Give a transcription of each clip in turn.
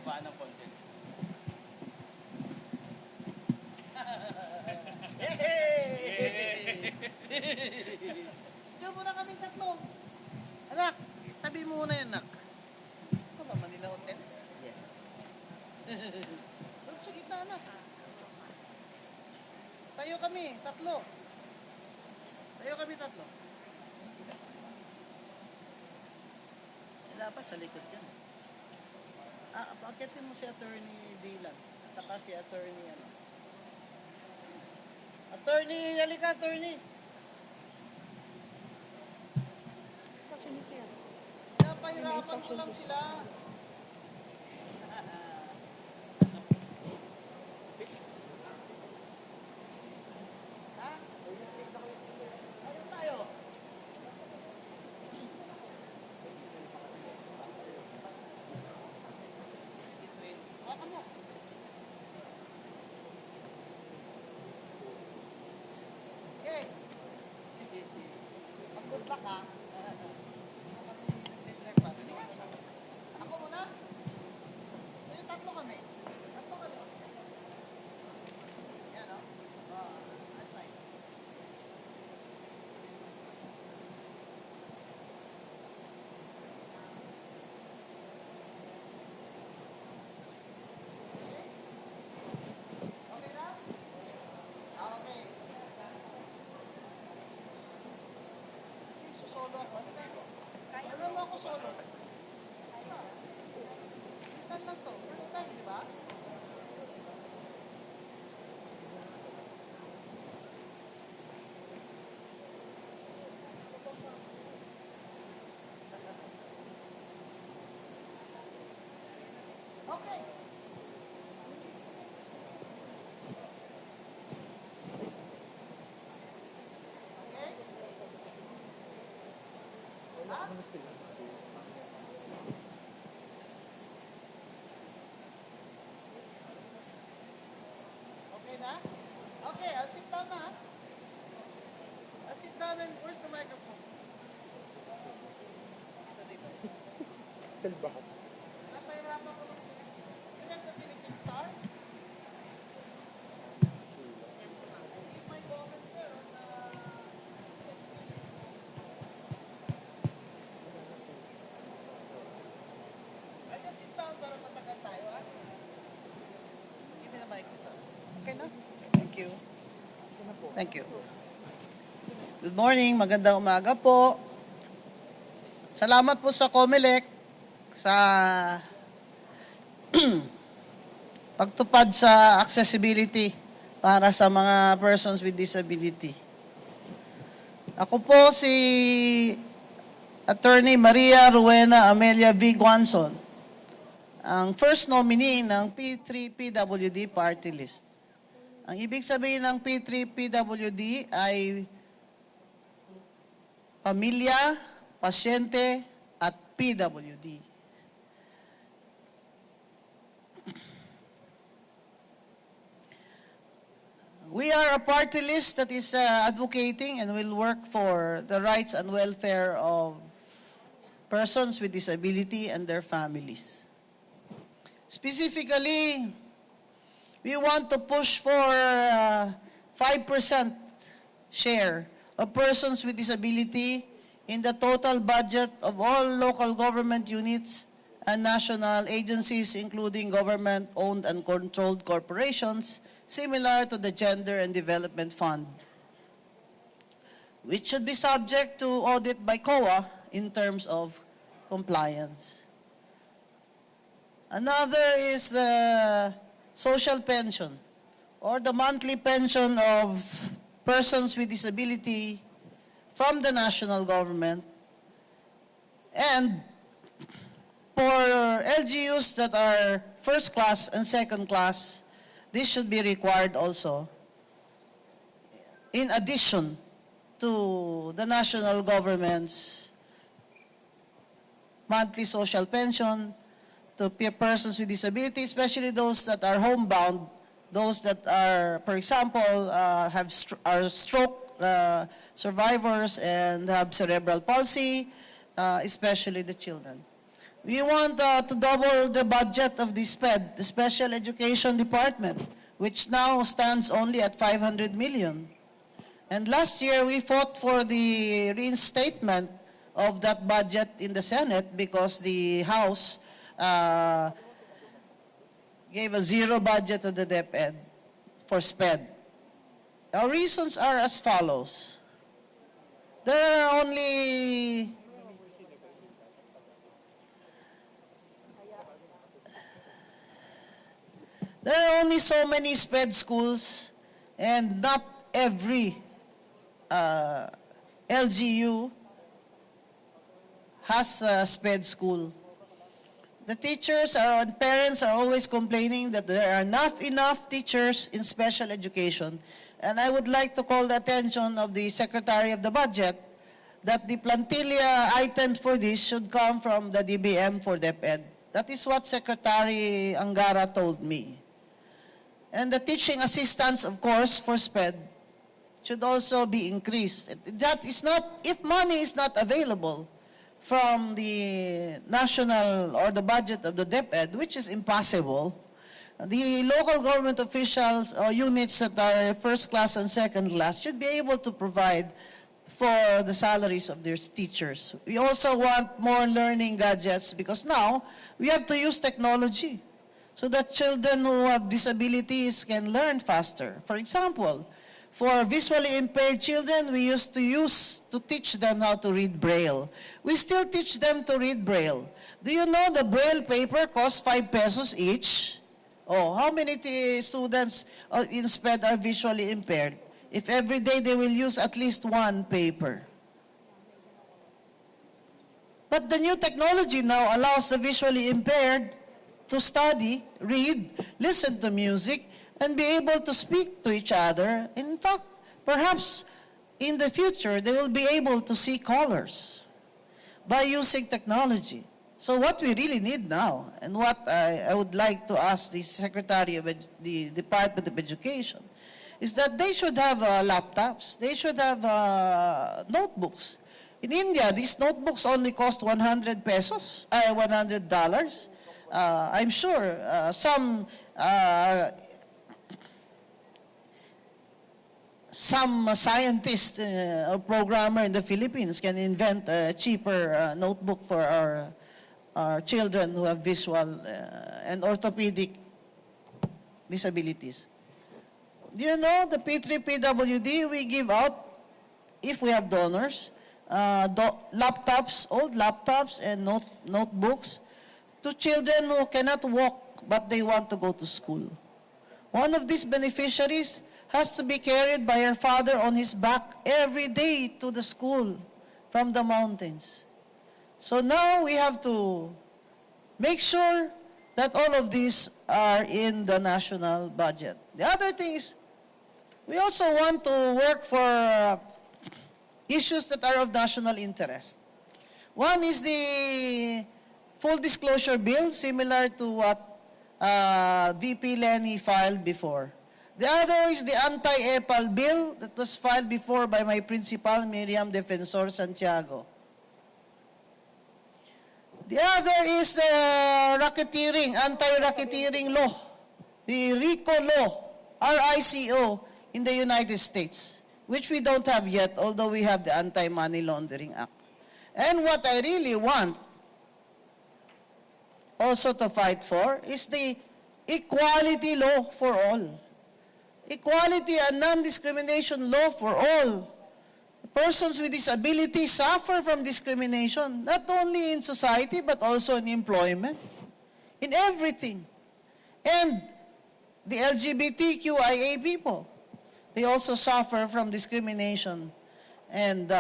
Baba ng konti. Diyan muna kaming tatlo. Anak, tabi mo muna yan, anak. Ito ba, Manila Hotel? Yes. Doon sa gitna, anak. Tayo kami, tatlo. Tayo kami, tatlo. Dapat sa likod dyan. Pakitin mo si Attorney Dylan. Saka si Attorney ano. Attorney, halika, Attorney. Napahirapan ko lang sila. Ha? Ayun tayo. Baka mo. Okay. Mag-good luck, ha? Ako muna. Yung tatlo kami. Tatlo kami. Yan, o. Outside. Okay na? Okay. Solo ako. Alam mo ako solo. Saan lang to? First time, di ba? Okay. Okay? Ha? Okay na? Okay, I'll sit down na. I'll sit down and where's the microphone? Ito dito. Salbahan. Napahirapan ko lang. You like the Philippine Star? I leave my comments there on I just sit down para matagal tayo, ha? Give me the mic dito. Okay na? Thank you. Thank you. Good morning. Magandang umaga po. Salamat po sa COMELEC sa pagtupad sa accessibility para sa mga persons with disability. Ako po si Attorney Maria Rowena Guanzon, ang first nominee ng P3PWD party list. Ang ibig sabihin ng P3PWD ay pamilya, pasyente, at PWD. We are a party list that is advocating and will work for the rights and welfare of persons with disability and their families. Specifically, we want to push for 5% share of persons with disability in the total budget of all local government units and national agencies, including government-owned and controlled corporations, similar to the Gender and Development Fund, which should be subject to audit by COA in terms of compliance. Another is social pension, or the monthly pension of persons with disability from the national government. And for LGUs that are first class and second class, this should be required also, in addition to the national government's monthly social pension to persons with disability, especially those that are homebound, those that are, for example, are stroke survivors and have cerebral palsy, especially the children. We want to double the budget of the SPED, the Special Education Department, which now stands only at 500 million. And last year, we fought for the reinstatement of that budget in the Senate because the House gave a zero budget to the DepEd for SPED. Our reasons are as follows. There are only so many SPED schools, and not every LGU has a SPED school. The teachers and parents are always complaining that there are not enough teachers in special education. And I would like to call the attention of the Secretary of the Budget that the plantilla items for this should come from the DBM for DepEd. That is what Secretary Angara told me. And the teaching assistants, of course, for SPED should also be increased. That is not, if money is not available from the national or the budget of the DepEd, which is impossible, the local government officials or units that are first class and second class should be able to provide for the salaries of their teachers. We also want more learning gadgets because now we have to use technology so that children who have disabilities can learn faster. For example, for visually impaired children, we used to teach them how to read Braille. We still teach them to read Braille. Do you know the Braille paper costs 5 pesos each? Oh, how many students in SPED are visually impaired? If every day they will use at least one paper. But the new technology now allows the visually impaired to study, read, listen to music, and be able to speak to each other. In fact, perhaps in the future, they will be able to see colors by using technology. So what we really need now, and what I would like to ask the Secretary of the Department of Education, is that they should have laptops, they should have notebooks. In India, these notebooks only cost $100. I'm sure some scientist or programmer in the Philippines can invent a cheaper notebook for our children who have visual and orthopedic disabilities. Do you know the P3PWD we give out, if we have donors, laptops, old laptops and notebooks to children who cannot walk but they want to go to school. One of these beneficiaries has to be carried by her father on his back every day to the school from the mountains. So now we have to make sure that all of these are in the national budget. The other thing is, we also want to work for issues that are of national interest. One is the full disclosure bill, similar to what VP Lenny filed before. The other is the anti-EPAL bill that was filed before by my principal, Miriam Defensor Santiago. The other is the racketeering, anti-racketeering law, the RICO law, RICO in the United States, which we don't have yet, although we have the Anti-Money Laundering Act. And what I really want also to fight for is the equality law for all. Equality and non-discrimination law for all. Persons with disabilities suffer from discrimination, not only in society, but also in employment, in everything. And the LGBTQIA people, they also suffer from discrimination and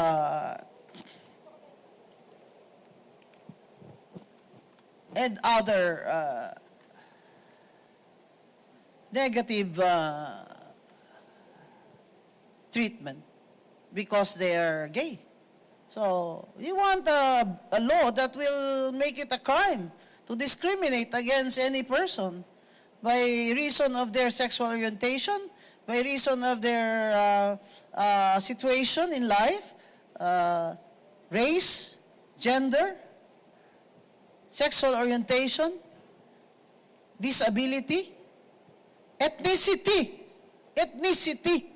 other negative treatment because they are gay. So we want a law that will make it a crime to discriminate against any person by reason of their sexual orientation, by reason of their situation in life, race, gender. sexual orientation, disability, ethnicity. Ethnicity.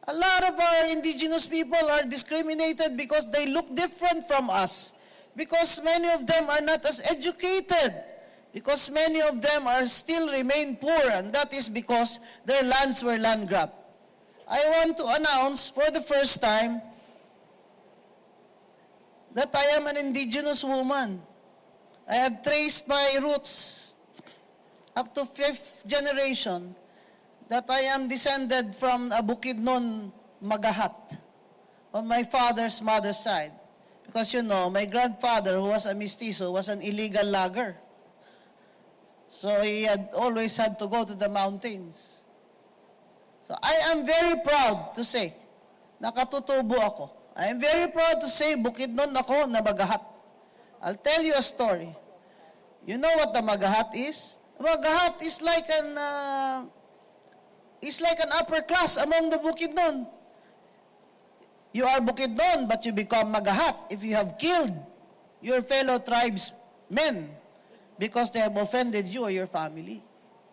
A lot of our indigenous people are discriminated because they look different from us. Because many of them are not as educated. Because many of them are still remain poor, and that is because their lands were land grabbed. I want to announce for the first time that I am an indigenous woman. I have traced my roots up to 5th generation that I am descended from a Bukidnon Magahat on my father's mother's side. Because you know, my grandfather, who was a mestizo, was an illegal logger. So he had always had to go to the mountains. So I am very proud to say, nakatutubo ako. I am very proud to say, Bukidnon ako na Magahat. I'll tell you a story. You know what the Magahat is? Magahat is like an upper class among the Bukidnon. You are Bukidnon, but you become Magahat if you have killed your fellow tribesmen because they have offended you or your family.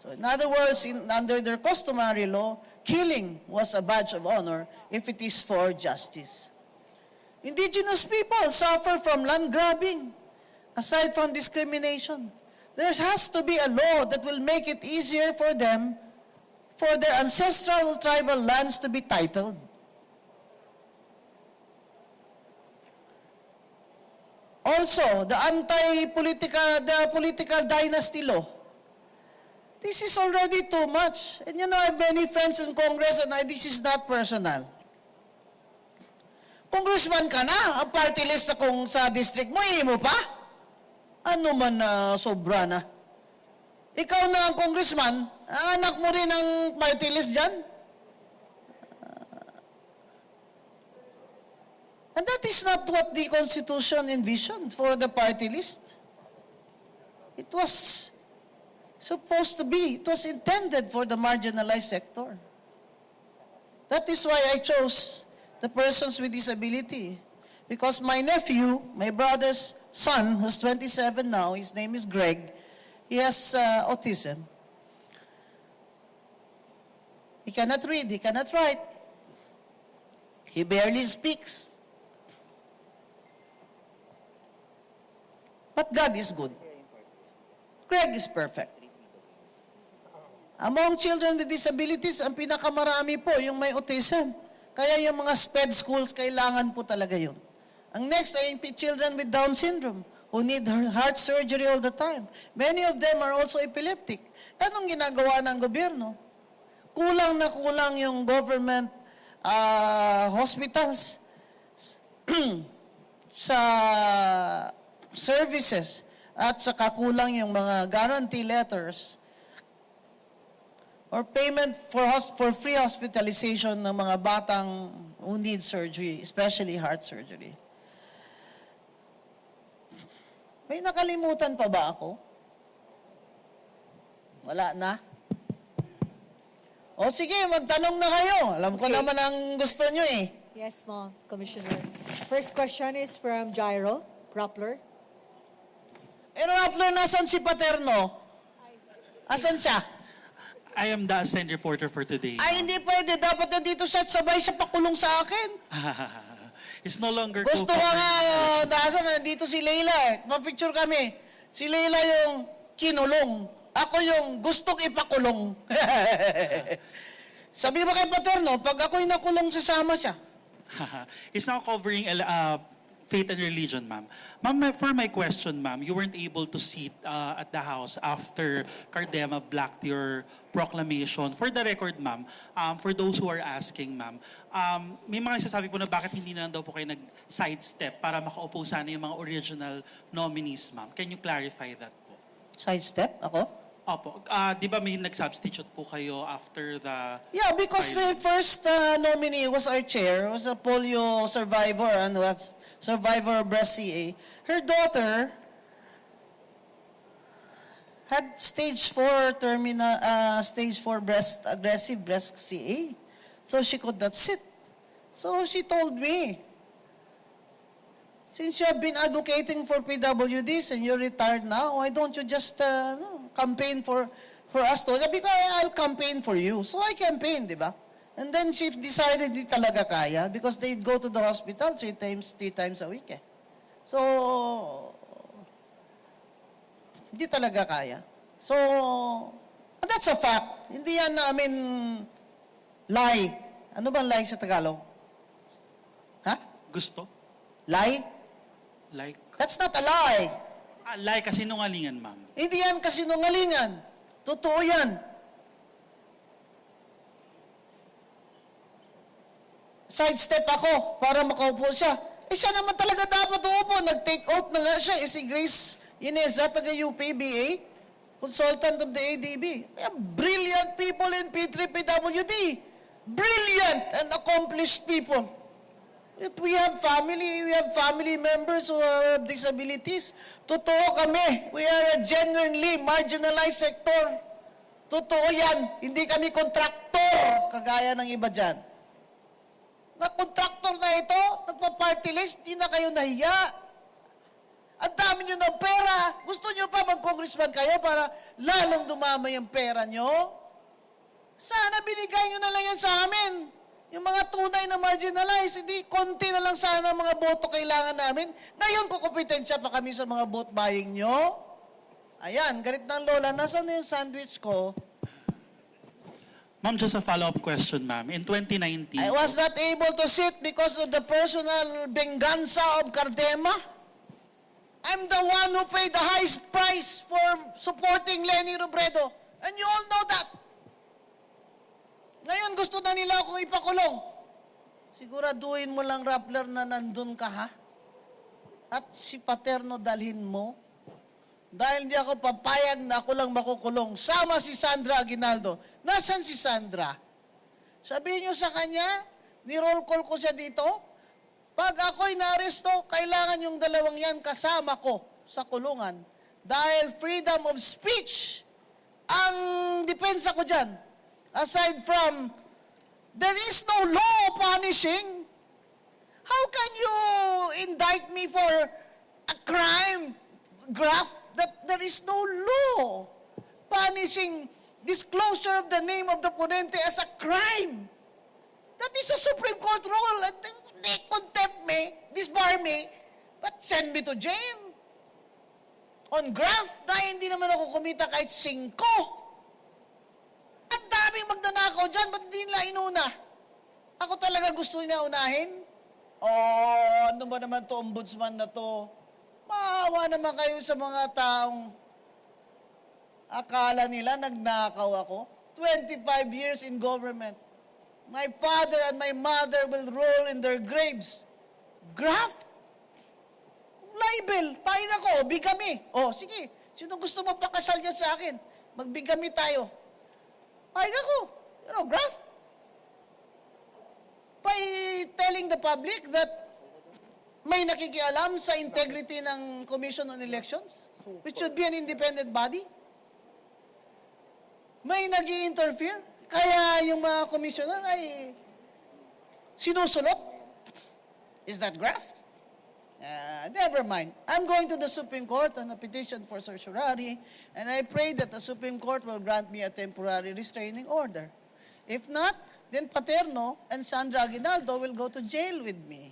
So in other words, under their customary law, killing was a badge of honor if it is for justice. Indigenous people suffer from land grabbing, aside from discrimination. There has to be a law that will make it easier for them, for their ancestral tribal lands to be titled. Also, the political dynasty law. This is already too much. And you know, I have many friends in Congress and this is not personal. Congressman ka na, ang party list na kung sa district mo, mo pa? Ano man na sobra na? Ikaw na ang congressman, anak mo rin ang party list dyan? And that is not what the Constitution envisioned for the party list. It was supposed to be, it was intended for the marginalized sector. That is why I chose the persons with disability. Because my nephew, my brother's son, who's 27 now, his name is Greg, he has autism. He cannot read, he cannot write. He barely speaks. But God is good. Greg is perfect. Among children with disabilities, ang pinakamarami po yung may autism. Kaya yung mga SPED schools, kailangan po talaga yun. Ang next ay children with Down syndrome who need heart surgery all the time. Many of them are also epileptic. Anong ginagawa ng gobyerno? Kulang na kulang yung government hospitals sa services at saka kulang yung mga guarantee letters or payment for free hospitalization ng mga batang who need surgery, especially heart surgery. May nakalimutan pa ba ako? Wala na? O sige, magtanong na kayo. Alam ko naman ang gusto nyo eh. Yes, ma'am, Commissioner. First question is from Jairo Rappler. Rappler, nasan si Paterno? Asan siya? I am the assigned reporter for today. Ay, hindi pwede. Dapat nandito siya at sabay siya pakulong sa akin. It's no longer Gusto ko nga, dasan, nandito si Leila eh. Mapicture kami. Si Leila yung kinulong. Ako yung gustong ipakulong. Sabi ba kay Paterno, pag ako'y nakulong, sasama siya. It's now covering faith and religion, ma'am. Ma'am, for my question, ma'am, you weren't able to sit at the House after Cardema blocked your proclamation. For the record, ma'am, for those who are asking, ma'am, may mga sasabi po na bakit hindi na daw po kayo nag-sidestep para makaupo sana yung mga original nominees, ma'am. Can you clarify that po? Sidestep? Ako? Opo. Di ba may nag-substitute po kayo after the... Yeah, because the first nominee was our chair, was a polio survivor and was survivor of breast CA. Her daughter had stage 4 aggressive breast CA. So she could not sit. So she told me, Since you have been advocating for PWDs and you're retired now, why don't you just campaign for us to? Because I'll campaign for you. So I campaign, di ba? And then she decided di talaga kaya because they'd go to the hospital three times a week eh. So, di talaga kaya. So, that's a fact. Hindi yan namin lie. Ano ba lie sa Tagalog? Ha? Gusto? Lie? Like? That's not a lie. Like kasinungalingan, ma'am. Hindi yan kasinungalingan. Totoo yan. Sidestep ako para makaupo siya. Siya naman talaga dapat uupo. Nag-take out na nga siya. Si Grace Ineza, taga-UPBA, consultant of the ADB. They are brilliant people in P3PWD. Brilliant and accomplished people. We have family members who have disabilities. Totoo kami. We are a genuinely marginalized sector. Totoo yan. Hindi kami kontraktor, kagaya ng iba dyan. Na kontraktor na ito, nagpa-party list, di na kayo nahiya. Ang dami nyo ng pera. Gusto nyo pa mag-congressman kayo para lalong dumamay ang pera nyo? Sana binigay nyo na lang yan sa amin. Yung mga tunay na marginalized, hindi konti na lang sana ang mga boto kailangan namin. Ngayon, kukumpetensya pa kami sa mga vote buying nyo. Ayan, galit ng lola. Nasaan na yung sandwich ko? Ma'am, just a follow-up question, ma'am. In 2019... I was not able to sit because of the personal venganza of Cardema. I'm the one who paid the highest price for supporting Leni Robredo. And you all know that. Ngayon gusto na nila akong ipakulong. Siguraduhin mo lang, Rappler, na nandun ka, ha? At si Paterno dalhin mo. Dahil hindi ako papayag na ako lang makukulong. Sama si Sandra Aguinaldo. Nasaan si Sandra? Sabihin niyo sa kanya, ni-roll call ko siya dito. Pag ako'y naaresto, kailangan yung dalawang yan kasama ko sa kulungan. Dahil freedom of speech ang depensa ko dyan. Aside from, there is no law punishing. How can you indict me for a crime, graft, that there is no law punishing disclosure of the name of the ponente as a crime? That is a Supreme Court rule. And they contempt me, disbar me, but send me to jail. On graft, na hindi naman ako kumita kahit 5. Ang daming magnanakaw dyan, ba't hindi nila inuna? Ako talaga gusto niya unahin? Ano ba naman to, ombudsman na to? Maawa naman kayo sa mga taong akala nila nagnakaw ako. 25 years in government. My father and my mother will roll in their graves. Graft? Libel. Pahin ako, bigami. Sige. Sino gusto magpakasal dyan sa akin? Magbigami tayo. Pahin ako. Graft. By telling the public that may nakikialam sa integrity ng Commission on Elections, which should be an independent body. May nag-i-interfere. Kaya yung mga commissioner ay sinusulot. Is that graft? Never mind. I'm going to the Supreme Court on a petition for certiorari, and I pray that the Supreme Court will grant me a temporary restraining order. If not, then Paterno and Sandra Aguinaldo will go to jail with me.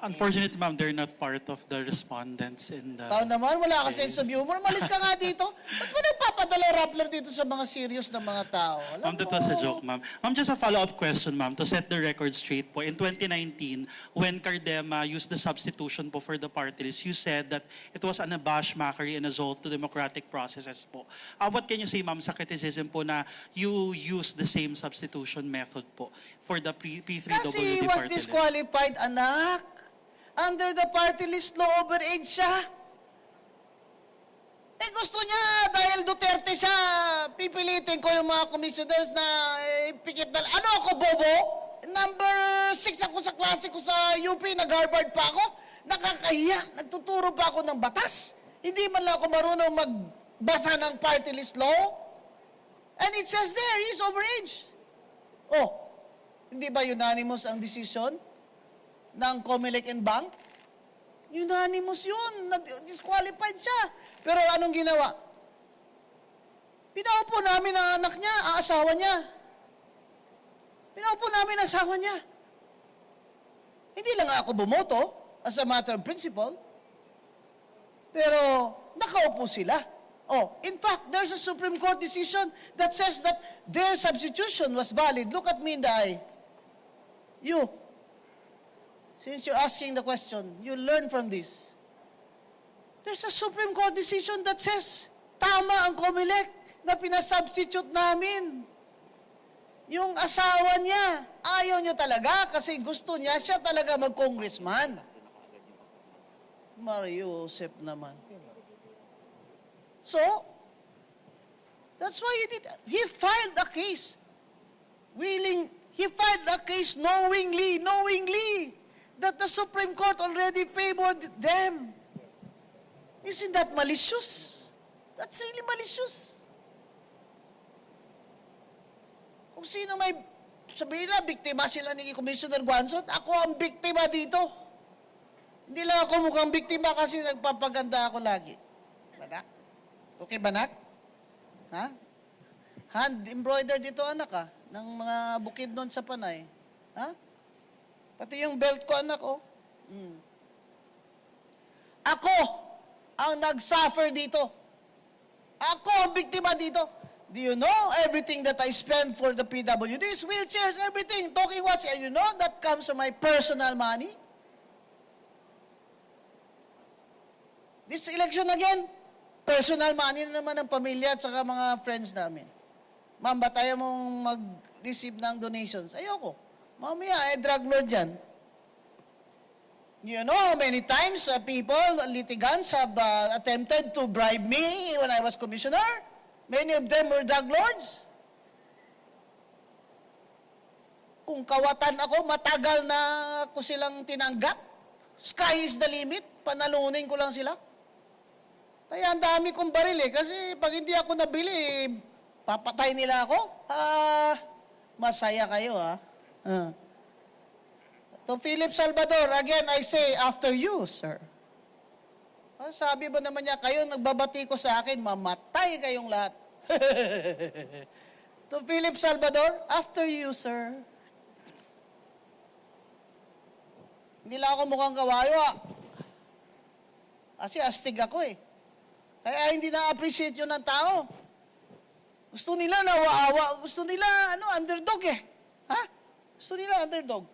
Unfortunately, ma'am, they're not part of the respondents in the... Ikaw naman, wala ka sense of humor. Malis ka nga dito. Ba't mo nagpapadala Rappler dito sa mga serious na mga tao? Ma'am, that was a joke, ma'am. Ma'am, just a follow-up question, ma'am, to set the record straight po. In 2019, when Cardema used the substitution po for the party list, you said that it was an abashed mockery and assault to democratic processes po. What can you say, ma'am, sa criticism po na you used the same substitution method po for the P3WD Kasi he was party list? disqualified, anak. Under the party list law, overage siya. Gusto niya, dahil Duterte siya, pipilitin ko yung mga commissioners na pikit na... Ano ako, bobo? Number 6 ako sa klase ko sa UP, nag-Harvard pa ako. Nakakahiya, nagtuturo pa ako ng batas. Hindi man lang ako marunong magbasa ng party list law. And it says there, he's overage. Hindi ba unanimous ang decision ng COMELEC and Bank Unanimous yun. Disqualified siya. Pero anong ginawa? Pinaupo namin ang anak niya, ang asawa niya. Pinaupo namin ang asawa niya. Hindi lang ako bumoto as a matter of principle. Pero nakaupo sila. Oh, in fact, there's a Supreme Court decision that says that their substitution was valid. Look at me in the eye. You, since you're asking the question, you learn from this. There's a Supreme Court decision that says, tama ang COMELEC na pinasubstitute namin. Yung asawa niya, ayaw niya talaga kasi gusto niya, siya talaga mag-congressman. Mario Josep naman. So, that's why he filed a case. He filed a case knowingly that the Supreme Court already favored them. Isn't that malicious? That's really malicious. Kung sino may sabihin na, biktima sila ni Commissioner Guanzon, ako ang biktima dito. Hindi lang ako mukhang biktima kasi nagpapaganda ako lagi. Banak? Okay, Banak? Ha? Hand-embroidered dito, anak, ha? Ng mga bukid doon sa Panay. Ha? Pati yung belt ko, anak, oh. Ako ang nag-suffer dito. Ako ang biktima dito. Do you know everything that I spend for the PWDs, wheelchairs, everything, talking watch, and you know that comes from my personal money? This election again, personal money na naman ng pamilya at saka mga friends namin. Ma'am, ba't ayaw mong mag-receive ng donations? Ayoko. Mamaya, drug lord yan. You know how many times people, litigants, have attempted to bribe me when I was commissioner? Many of them were drug lords. Kung kawatan ako, matagal na ko silang tinanggap. Sky is the limit. Panalunin ko lang sila. Kaya ang dami kong baril kasi pag hindi ako nabili, papatay nila ako. Masaya kayo To Philip Salvador, again, I say, after you, sir. Sabi ba naman niya, kayo nagbabati ko sa akin, mamatay kayong lahat. To Philip Salvador, after you, sir. Hindi lang ako mukhang kawayo, Kasi astig ako, Kaya hindi na-appreciate yun ng tao. Gusto nila nawaawa. Gusto nila, underdog Ha? Gusto nila underdog.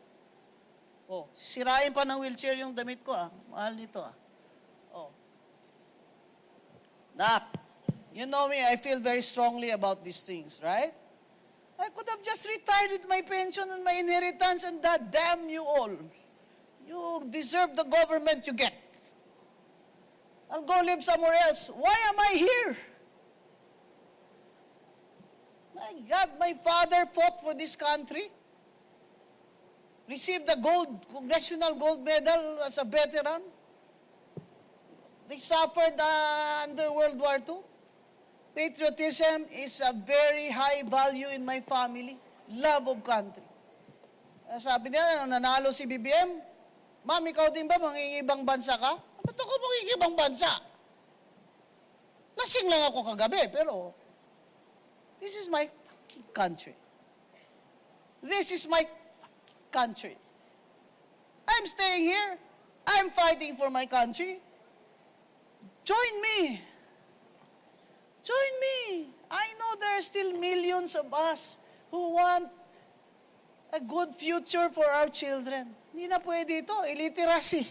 Sirain pa ng wheelchair yung damit ko, Mahal nito, Nak, you know me, I feel very strongly about these things, right? I could have just retired with my pension and my inheritance and damn you all. You deserve the government you get. I'll go live somewhere else. Why am I here? My God, my father fought for this country. Received the Congressional Gold Medal as a veteran. They suffered under World War II. Patriotism is a very high value in my family. Love of country. Sabi nila, nanalo si BBM, Ma'am, ikaw din ba mangingibang bansa ka? Ba't ako mangingibang bansa? Lasing lang ako kagabi, pero this is my country. This is my country. I'm staying here. I'm fighting for my country. Join me. Join me. I know there are still millions of us who want a good future for our children. Hindi na pwede ito. Illiteracy.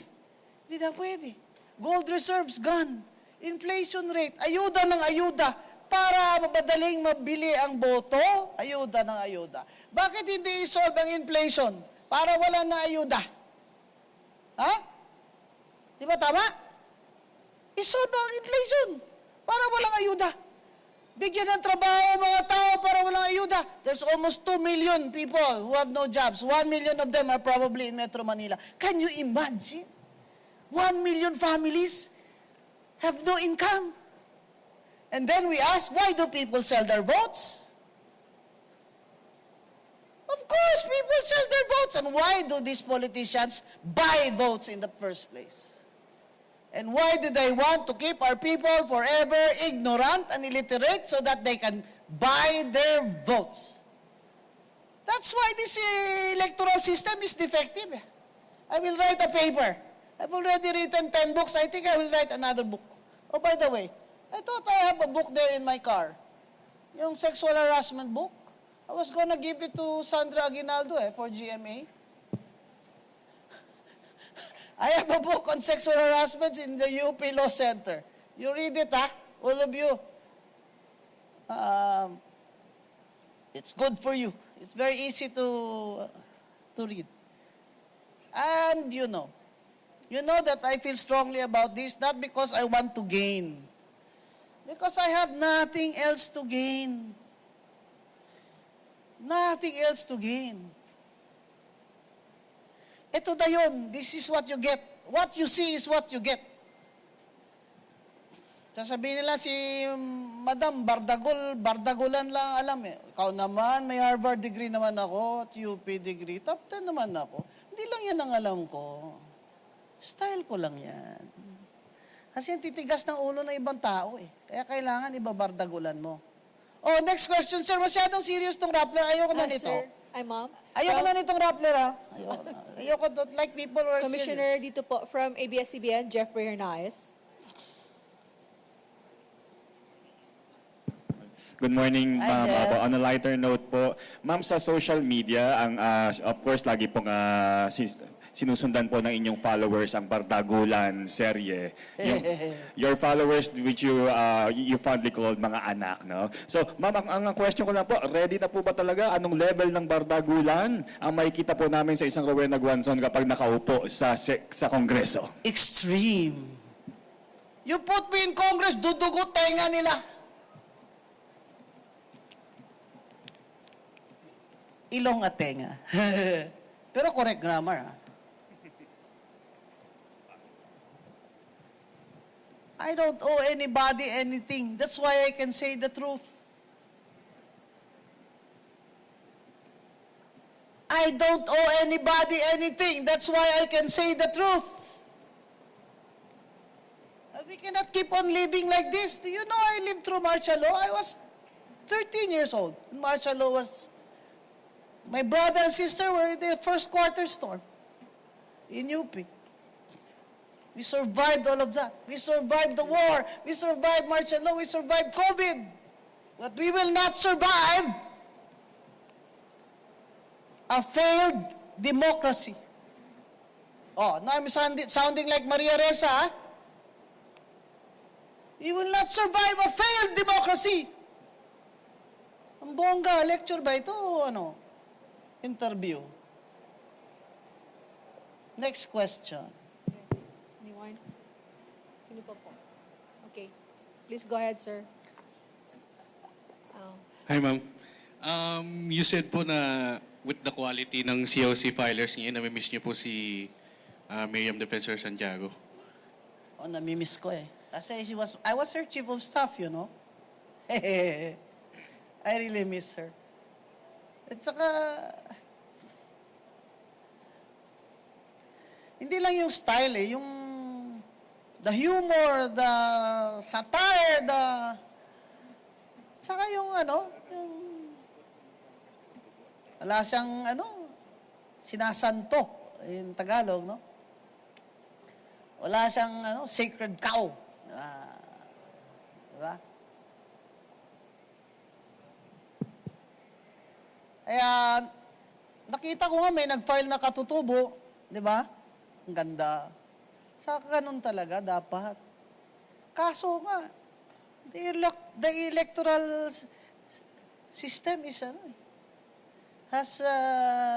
Hindi na pwede. Gold reserves gone. Inflation rate. Ayuda ng ayuda. Para mabadaling mabili ang boto, ayuda ng ayuda. Bakit hindi isolve ang inflation? Para wala na ayuda. Ha? Di ba tama? Isolve ang inflation. Para walang ayuda. Bigyan ng trabaho mga tao para walang ayuda. There's almost 2 million people who have no jobs. 1 million of them are probably in Metro Manila. Can you imagine? 1 million families have no income. And then we ask, why do people sell their votes? Of course, people sell their votes. And why do these politicians buy votes in the first place? And why do they want to keep our people forever ignorant and illiterate so that they can buy their votes? That's why this electoral system is defective. I will write a paper. I've already written 10 books. I think I will write another book. Oh, by the way, I thought I have a book there in my car. Yung sexual harassment book. I was gonna give it to Sandra Aguinaldo for GMA. I have a book on sexual harassment in the UP Law Center. You read it, all of you. It's good for you. It's very easy to read. And you know that I feel strongly about this, not because I want to gain, because I have nothing else to gain. Nothing else to gain. Ito na yun. This is what you get. What you see is what you get. Sasabihin nila si Madam Bardagulan lang alam Ikaw naman, may Harvard degree naman ako, at UP degree, top 10 naman ako. Hindi lang yan ang alam ko. Style ko lang yan. Kasi yung titigas ng ulo ng ibang tao Kaya kailangan ibabardagulan mo. Oh, next question, sir. Masyadong serious tong Rappler. Ayoko na nito. Sir, ma'am. Ayoko na nitong Rappler, Ayoko, like people who are Commissioner, serious. dito po, from ABS-CBN, Jeffrey Hernandez. Good morning, Hi, ma'am. Jeff. On a lighter note po, ma'am, sa social media, of course, lagi pong sinusundan po ng inyong followers ang Bardagulan serye. Your followers, which you fondly called mga anak, no? So, ma'am, ang question ko lang po, ready na po ba talaga? Anong level ng Bardagulan ang makikita po namin sa isang Rowena Guanzon kapag nakaupo sa Kongreso? Extreme. You put me in Congress, dudugot tenga nila. Ilong at tenga. Pero correct grammar, I don't owe anybody anything. That's why I can say the truth. I don't owe anybody anything. That's why I can say the truth. We cannot keep on living like this. Do you know I lived through martial law? I was 13 years old. Martial law was... My brother and sister were in the first quarter storm in UP. We survived all of that. We survived the war. We survived martial law. We survived COVID. But we will not survive a failed democracy. Oh, now I'm sounding like Maria Ressa, We will not survive a failed democracy. Ang bongga, lecture ba ito o interview? Next question. Anyone? Sino pa po? Okay. Please go ahead, sir. Hi, ma'am. You said po na with the quality ng COC filers niya, namimiss niyo po si Miriam Defensor Santiago. Oh, namimiss ko Kasi I was her chief of staff, I really miss her. At saka, hindi lang yung style yung the humor, the satire, saka yung yung, wala siyang sinasanto in Tagalog, no? Wala siyang sacred cow. Diba? Kaya, nakita ko nga may nag-file na katutubo, di ba? Ang ganda. Sa ganun talaga, dapat. Kaso nga, the electoral system is, has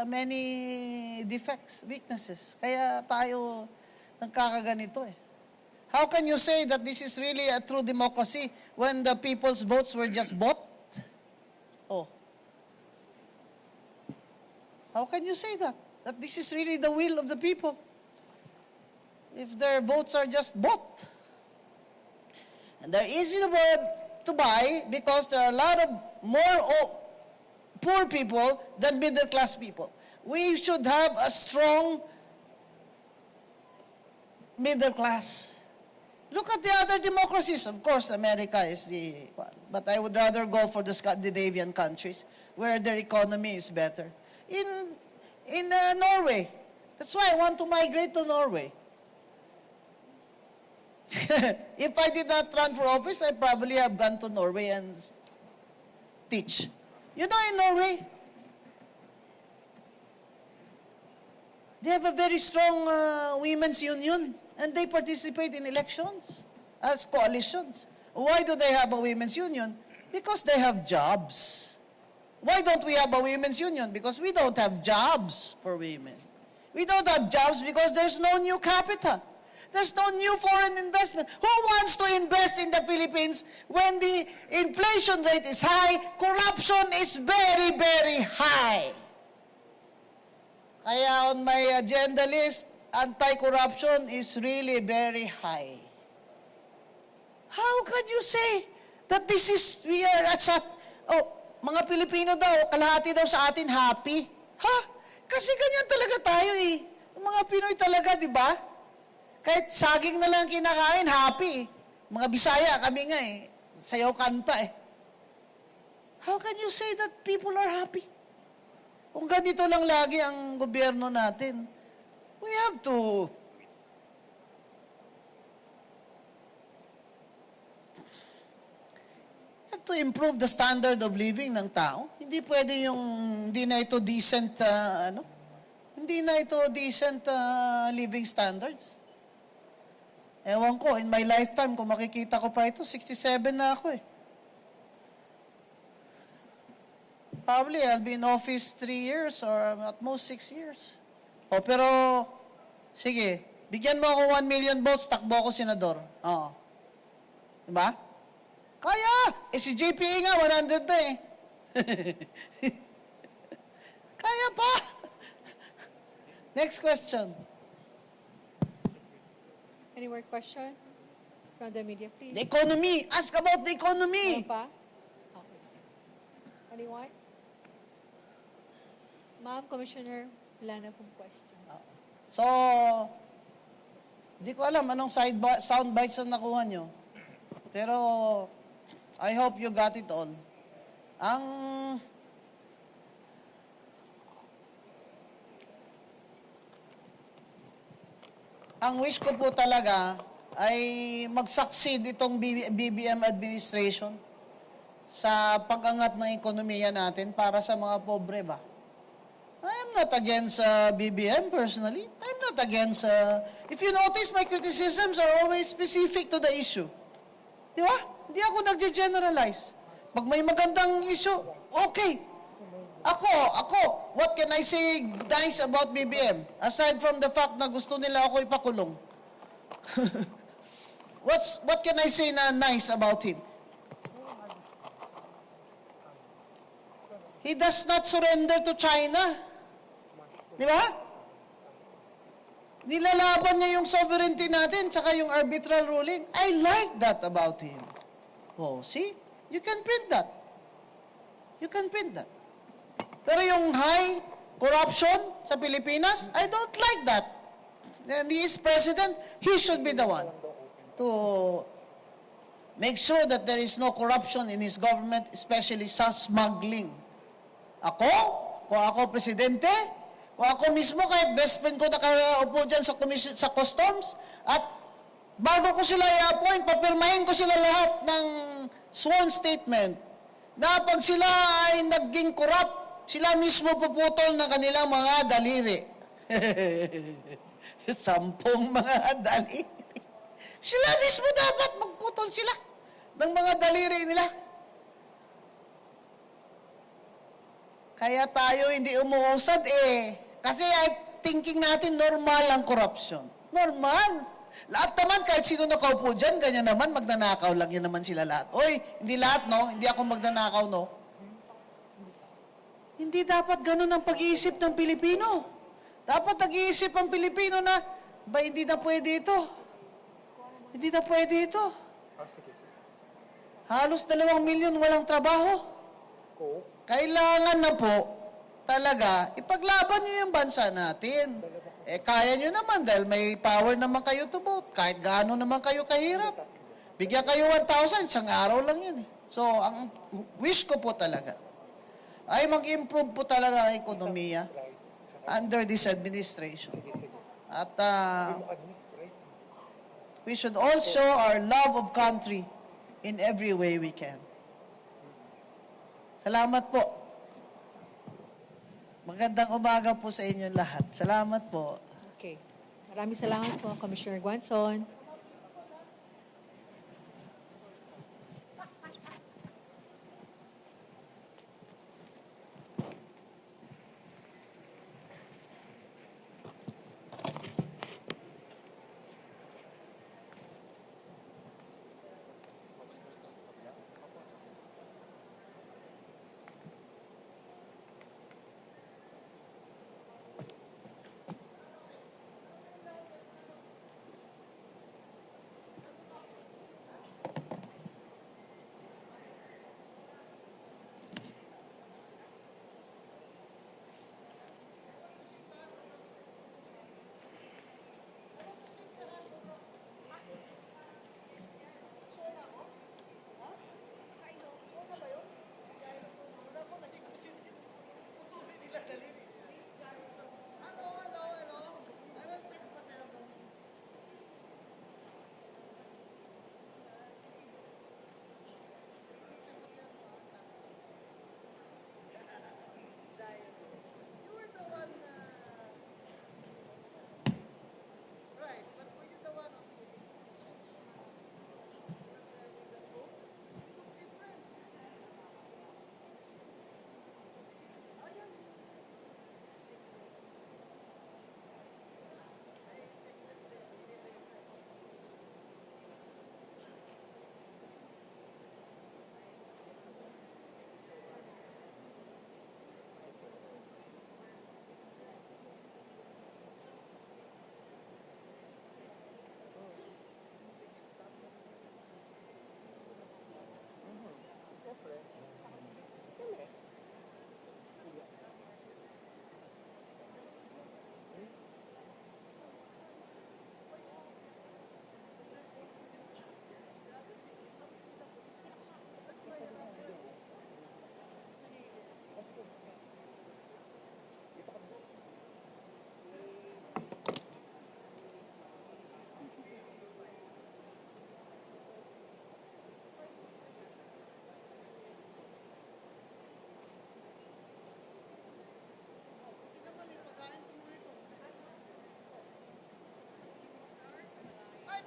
many defects, weaknesses. Kaya tayo nagkakaganito How can you say that this is really a true democracy when the people's votes were just bought? Oh. How can you say that? That this is really the will of the people? If their votes are just bought. And they're easy to buy because there are a lot of more poor people than middle class people. We should have a strong middle class. Look at the other democracies. Of course, America is the one. But I would rather go for the Scandinavian countries where their economy is better. In Norway. That's why I want to migrate to Norway. If I did not run for office, I probably have gone to Norway and teach. You know, in Norway, they have a very strong women's union, and they participate in elections as coalitions. Why do they have a women's union? Because they have jobs. Why don't we have a women's union? Because we don't have jobs for women. We don't have jobs because there's no new capital. There's no new foreign investment. Who wants to invest in the Philippines when the inflation rate is high, corruption is very, very high? Kaya on my agenda list, anti-corruption is really very high. How can you say that we are at mga Pilipino daw, kalahati daw sa atin happy? Ha? Kasi ganyan talaga tayo eh. Yung mga Pinoy talaga, di ba? Kahit saging na lang kinakain, happy eh. Mga Bisaya, kami nga eh. Sayaw kanta eh. How can you say that people are happy? Kung ganito lang lagi ang gobyerno natin, we have to improve the standard of living ng tao. Hindi pwede yung hindi na ito decent living standards. Ewan ko, in my lifetime, kung makikita ko pa ito, 67 na ako eh. Probably I'll be in office 3 years or at most 6 years. O pero, sige, bigyan mo ako 1 million votes, takbo ako senador. Oo. Diba? Kaya! Si JPA nga, 100 na eh. Kaya pa! Next question. Any more question from the media, please? The economy. Ask about the economy. Meron pa? Okay. Anyone? Ma'am, Commissioner, wala na pong question. So, di ko alam anong sound bites ang nakuha nyo. Pero, I hope you got it all. Ang wish ko po talaga ay mag-succeed itong BBM administration sa pag-angat ng ekonomiya natin para sa mga pobre ba. I am not against BBM personally. I'm not against... if you notice, my criticisms are always specific to the issue. Di ba? Hindi ako nagge-generalize. Pag may magandang issue, okay. Ako, what can I say nice about BBM? Aside from the fact na gusto nila ako ipakulong. What can I say na nice about him? He does not surrender to China. Di ba? Nilalaban niya yung sovereignty natin tsaka yung arbitral ruling. I like that about him. Oh, see? You can print that. You can print that. Pero yung high corruption sa Pilipinas, I don't like that. And he is president, he should be the one to make sure that there is no corruption in his government, especially sa smuggling. Kung ako presidente, kung ako mismo, kahit best friend ko nakaupo dyan sa customs, at bago ko sila i-appoint, papirmahin ko sila lahat ng sworn statement na pag sila ay naging corrupt, sila mismo puputol ng kanilang mga daliri. 10 mga daliri. Sila mismo dapat magputol sila ng mga daliri nila. Kaya tayo hindi umuusad eh. Kasi thinking natin normal ang corruption. Normal. Lahat naman, kahit sino nakaupo dyan, ganyan naman, magnanakaw lang yan naman sila lahat. Oy, hindi lahat, no? Hindi ako magnanakaw, no? Hindi dapat ganun ang pag-iisip ng Pilipino. Dapat nag-iisip ang Pilipino na, hindi na pwede ito. Hindi na pwede ito. Halos 2 milyon walang trabaho. Kailangan na po, talaga, ipaglaban niyo yung bansa natin. Kaya nyo naman dahil may power naman kayo to vote. Kahit gaano naman kayo kahirap. Bigyan kayo 1,000, isang araw lang yan. So, ang wish ko po talaga ay mag-improve po talaga ang ekonomiya under this administration. At we should all show our love of country in every way we can. Salamat po. Magandang umaga po sa inyong lahat. Salamat po. Okay. Maraming salamat po, Commissioner Guanzon.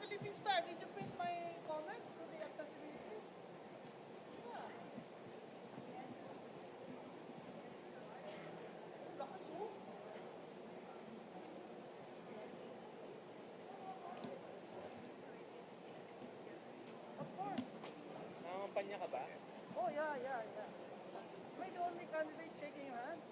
Philippine Star, did you print my comments to the accessibility? Yeah. Lakas oh. Of course. Nangangampanya ka ba? Oh, yeah. Am I the only candidate shaking your hand?